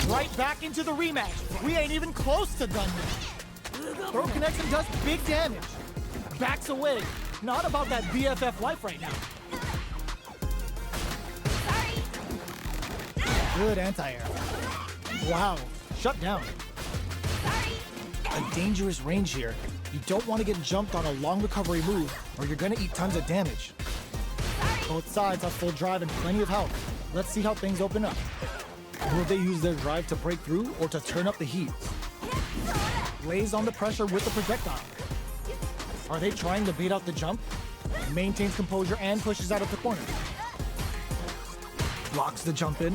Right back into the rematch. We ain't even close to done yet. Throw connects and does big damage. Backs away. Not about that BFF life right now. Good anti-air. Wow, shut down. A dangerous range here. You don't want to get jumped on a long recovery move or you're gonna eat tons of damage. Both sides have full drive and plenty of health. Let's see how things open up. Will they use their drive to break through or to turn up the heat? Lays on the pressure with the projectile. Are they trying to bait out the jump? Maintains composure and pushes out of the corner. Blocks the jump in.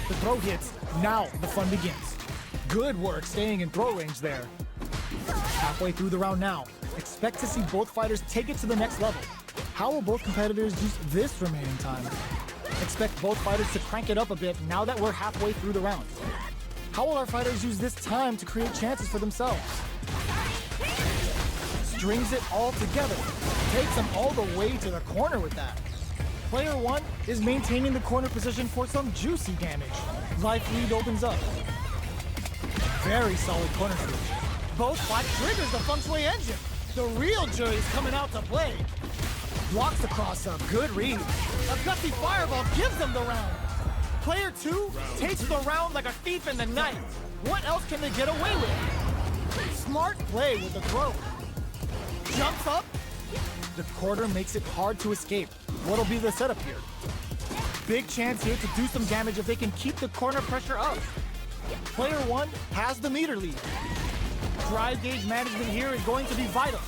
The throw hits. Now the fun begins. Good work staying in throw range there. Halfway through the round now. Expect to see both fighters take it to the next level. How will both competitors use this remaining time? Expect both fighters to crank it up a bit now that we're halfway through the round. How will our fighters use this time to create chances for themselves? Strings it all together. Takes them all the way to the corner with that. Player 1 is maintaining the corner position for some juicy damage. Life lead opens up. Very solid corner switch. Both fight triggers the feng shui engine. The real JUR is coming out to play. Blocks the cross-up, good read. A gutsy fireball gives them the round. Player 2 takes the round like a thief in the night. What else can they get away with? Smart play with the throw. Jumps up. The quarter makes it hard to escape. What'll be the setup here? Big chance here to do some damage if they can keep the corner pressure up. Player 1 has the meter lead. Drive gauge management here is going to be vital.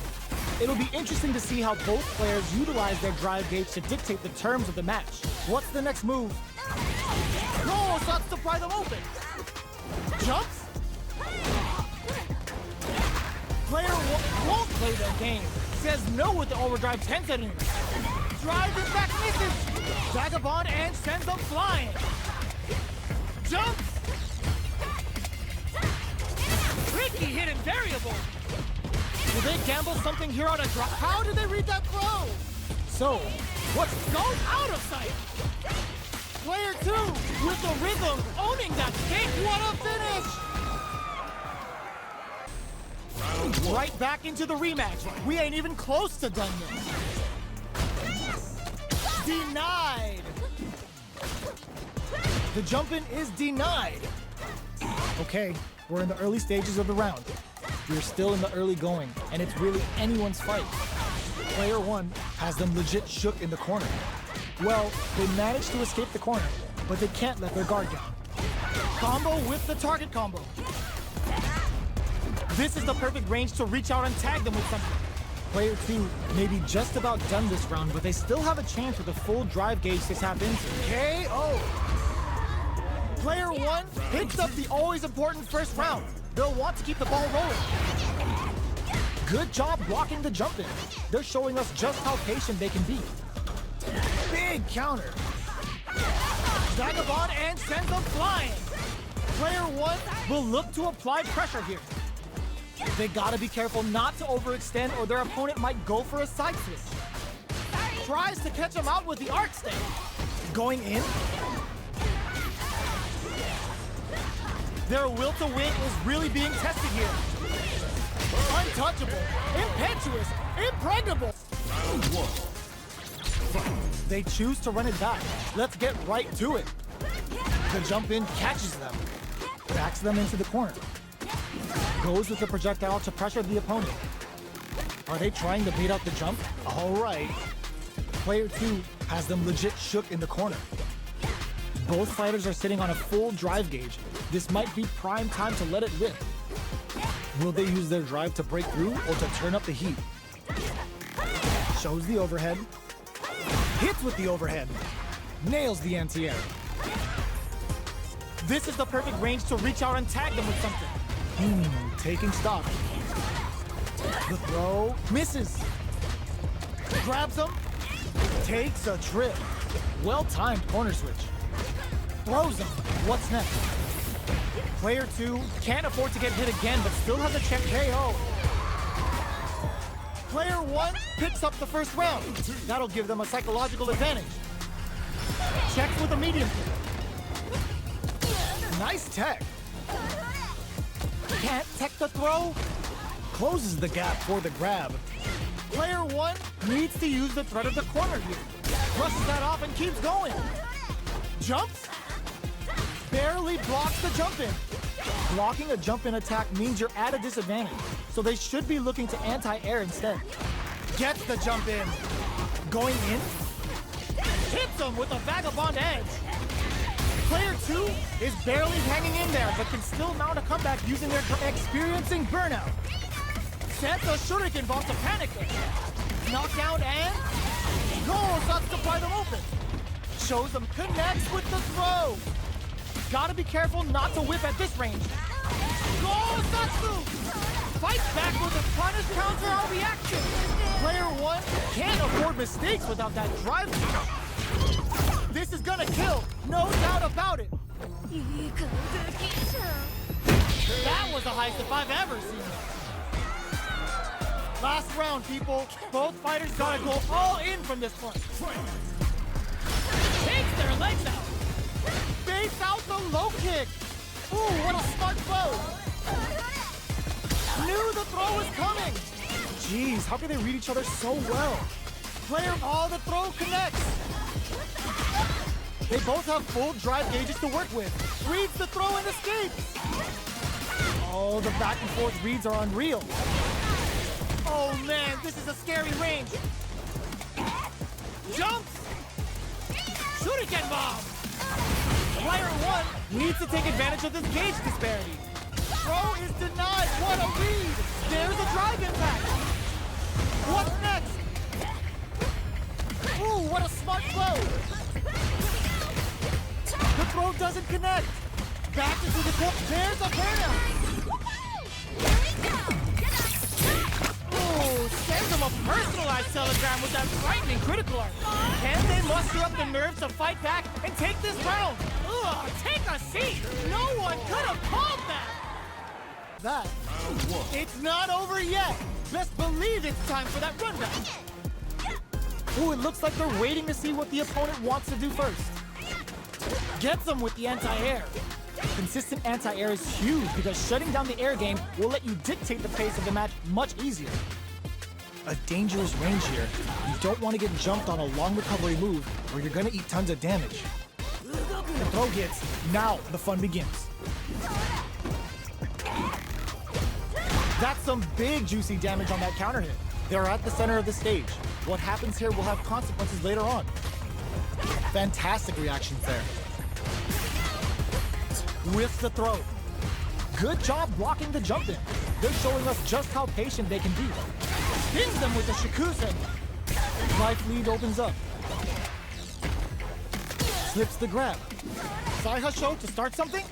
It'll be interesting to see how both players utilize their drive gauge to dictate the terms of the match. What's the next move? No, starts to pry them open. Jumps? Player won't play their game. Says no with the overdrive 10 setting. Drive it back, misses. Vagabond and sends them flying. Jumps. Tricky hidden variable. Do they gamble something here on a drop? How did they read that throw? So, what's going out of sight? Player 2 with the rhythm, owning that kick. What a finish! Right back into the rematch. We ain't even close to done yet. Denied. The jump-in is denied. Okay, we're in the early stages of the round. We're still in the early going, and it's really anyone's fight. Player 1 has them legit shook in the corner. Well, they managed to escape the corner, but they can't let their guard down. Combo with the target combo. This is the perfect range to reach out and tag them with something. Player 2 may be just about done this round, but they still have a chance with a full drive gauge to tap into. KO! Player 1 picks up the always important first round. They'll want to keep the ball rolling. Good job blocking the jump in. They're showing us just how patient they can be. Big counter. Vagabond and sends them flying. Player 1 will look to apply pressure here. They gotta be careful not to overextend or their opponent might go for a side switch. Tries to catch him out with the arc stay. Going in. Their will to win is really being tested here. Untouchable, impetuous, impregnable. They choose to run it back. Let's get right to it. The jump in catches them. Backs them into the corner. Goes with the projectile to pressure the opponent. Are they trying to bait out the jump? All right. Player 2 has them legit shook in the corner. Both fighters are sitting on a full drive gauge. This might be prime time to let it rip. Will they use their drive to break through or to turn up the heat? Shows the overhead. Hits with the overhead. Nails the anti-air. This is the perfect range to reach out and tag them with something. Taking stock. The throw misses. Grabs him. Takes a trip. Well-timed corner switch. Throws him. What's next? Player 2 can't afford to get hit again, but still has a check KO. Player 1 picks up the first round. That'll give them a psychological advantage. Checks with a medium kick. Nice tech. Can't tech the throw. Closes the gap for the grab. Player one needs to use the threat of the corner here. Brushes that off and keeps going. Jumps. Barely blocks the jump in. Blocking a jump in attack means you're at a disadvantage, so they should be looking to anti-air instead. Gets the jump in. Going in. Hits him with a vagabond edge. Player two is barely hanging in there, but can still mount a comeback using their experiencing burnout. Sets a shuriken bomb to panic it. Knockdown and Satsu to pry them open. Shows them connects with the throw. Gotta be careful not to whip at this range. Satsu! Fights back with a punish counter on reaction. Player one can't afford mistakes without that drive. This is gonna kill, no doubt about it. That was the highest if I've ever seen it. Last round, people. Both fighters gotta go all in from this point. Takes their legs out. Baits out the low kick. Ooh, what a smart throw. Knew the throw was coming. Jeez, how can they read each other so well? Player all the throw connects. They both have full drive gauges to work with. Reads the throw and escapes. Oh, the back and forth reads are unreal. Oh man, this is a scary range. Jumps. Shuriken bomb. Player one needs to take advantage of this gauge disparity. Throw is denied. What a read. There's a drive impact. What's next? Ooh, what a smart throw. The throw doesn't connect. Back into the court. There's a burnout. Ooh, sends him a personalized telegram with that frightening critical art. Can they muster up the nerves to fight back and take this round? Ugh, take a seat. No one could have called that. It's not over yet. Best believe it's time for that runback. Ooh, it looks like they're waiting to see what the opponent wants to do first. Gets them with the anti-air. Consistent anti-air is huge because shutting down the air game will let you dictate the pace of the match much easier. A dangerous range here. You don't want to get jumped on a long recovery move or you're going to eat tons of damage. The throw hits. Now the fun begins. That's some big juicy damage on that counter hit. They're at the center of the stage. What happens here will have consequences later on. Fantastic reactions there. With the throw. Good job blocking the jump in. They're showing us just how patient they can be. Spins them with the shikusen. Life lead opens up. Slips the grab. Saihasho to start something.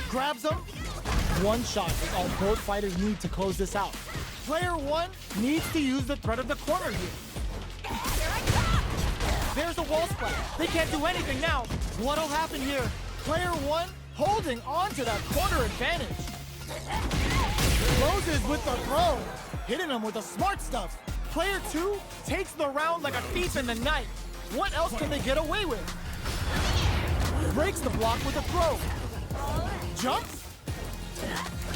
Grabs him. One shot is all both fighters need to close this out. Player one needs to use the threat of the corner here. There's a wall splash. They can't do anything now. What'll happen here? Player one holding on to that corner advantage. Closes with the throw. Hitting him with the smart stuff. Player two takes the round like a thief in the night. What else can they get away with? Breaks the block with a throw. Jumps.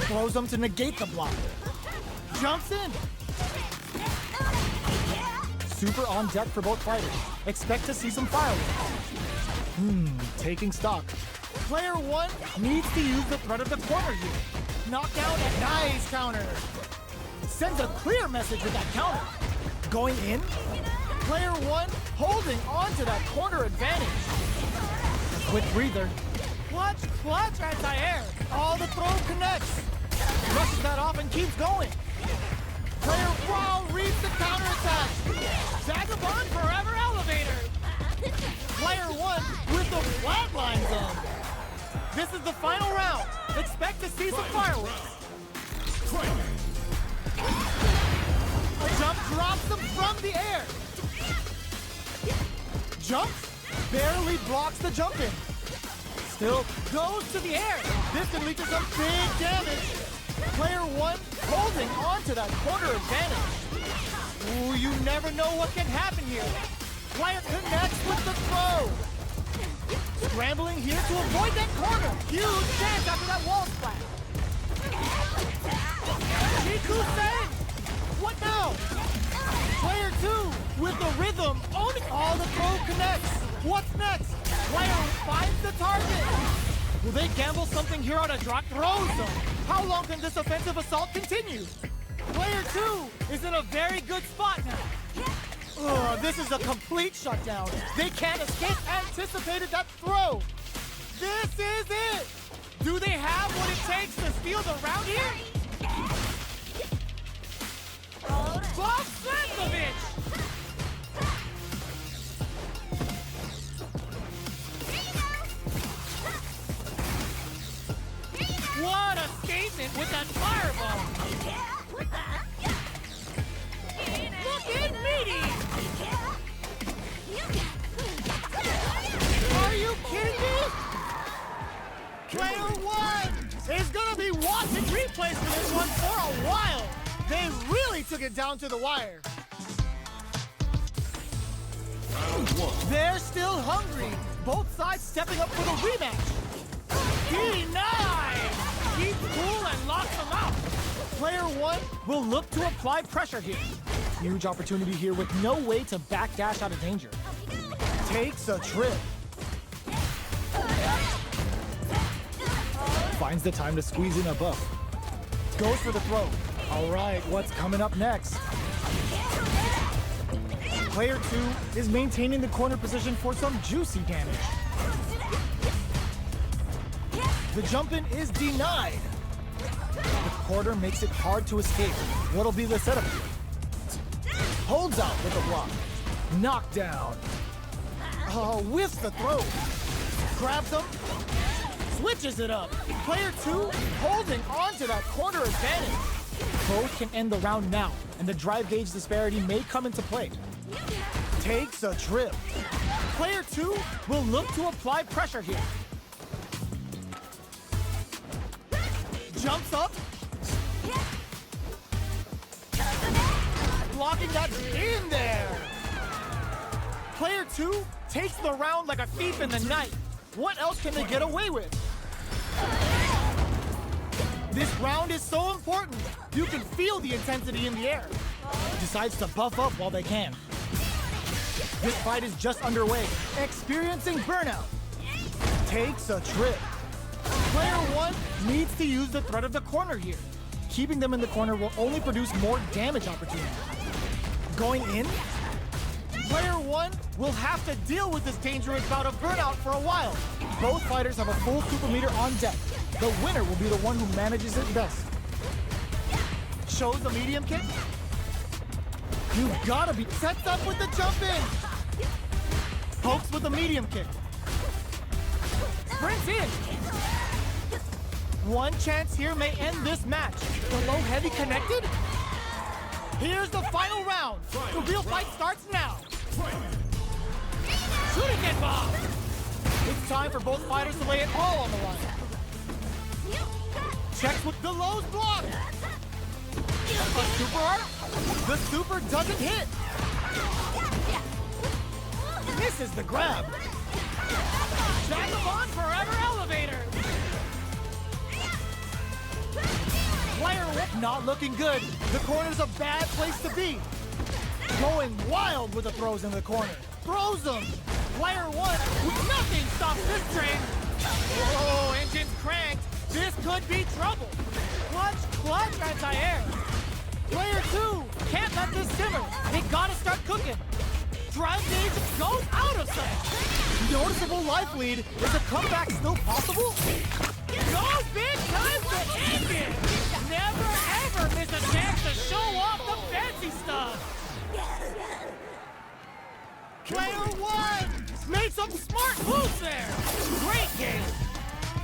Throws them to negate the block. Jumps in. Super on deck for both fighters. Expect to see some fireworks. Taking stock. Player one needs to use the threat of the corner here. Knockdown and nice counter. Sends a clear message with that counter. Going in. Player one holding on to that corner advantage. Quick breather. Clutch, anti-air. All the throw connects. Rushes that off and keeps going. Player wow reads the counterattack. Vagabond forever elevator. Player one with the flatline zone. This is the final round. Expect to see some fireworks. A jump drops them from the air. Jumps, barely blocks the jump in. Still goes to the air. This can lead to some big damage. Player one holding on to that corner advantage. Ooh, you never know what can happen here. Player connects with the throw. Scrambling here to avoid that corner. Huge chance after that wall the rhythm. Only all the throw connects. What's next? Player finds the target. Will they gamble something here on a drop throw zone? How long can this offensive assault continue? Player 2 is in a very good spot now. This is a complete shutdown. They can't escape. Anticipated that throw. This is it. Do they have what it takes to steal the round here? Bob Slankovich! What a statement with that fireball! Look at Meaty! Are you kidding me? Player 1 is gonna be watching replays for this one for a while. They really took it down to the wire. They're still hungry. Both sides stepping up for the rematch. Denied! Keeps cool and locks them out. Player 1 will look to apply pressure here. Huge opportunity here with no way to backdash out of danger. Takes a trip. Finds the time to squeeze in a buff. Goes for the throw. All right, what's coming up next? Player 2 is maintaining the corner position for some juicy damage. The jump-in is denied. The quarter makes it hard to escape. What'll be the setup here? Holds out with a block. Knockdown. Whiffs the throw. Grabs him. Switches it up. Player 2 holding on to that corner advantage. Both can end the round now, and the drive gauge disparity may come into play. Takes a trip. Player 2 will look to apply pressure here. Jumps up. Blocking that in there. Player 2 takes the round like a thief in the night. What else can they get away with? This round is so important. You can feel the intensity in the air. Decides to buff up while they can. This fight is just underway. Experiencing burnout. Takes a trip. Player 1 needs to use the threat of the corner here. Keeping them in the corner will only produce more damage opportunity. Going in? Player 1 will have to deal with this dangerous bout of burnout for a while. Both fighters have a full super meter on deck. The winner will be the one who manages it best. Shows the medium kick. You gotta be sets up with the jump in. Pokes with the medium kick. Sprints in. One chance here may end this match. The low heavy connected. Here's the final round. The real fight starts now. Shooting it, Bob. It's time for both fighters to lay it all on the line. Checks with the low's block. A super art. The super doesn't hit. Misses the grab. Vagabond forever elevator. Player Whip not looking good. The corner's a bad place to be. Going wild with the throws in the corner. Throws them. Player 1, nothing stops this train. Oh, engine's cranked. This could be trouble. Clutch, anti-air. Player 2 can't let this simmer. They gotta start cooking. Drive gauge goes out of sight. Noticeable life lead. Is a comeback still possible? Go big time to engine. Never ever miss a chance to show off the fancy stuff. Player 1 made some smart moves there. Great game.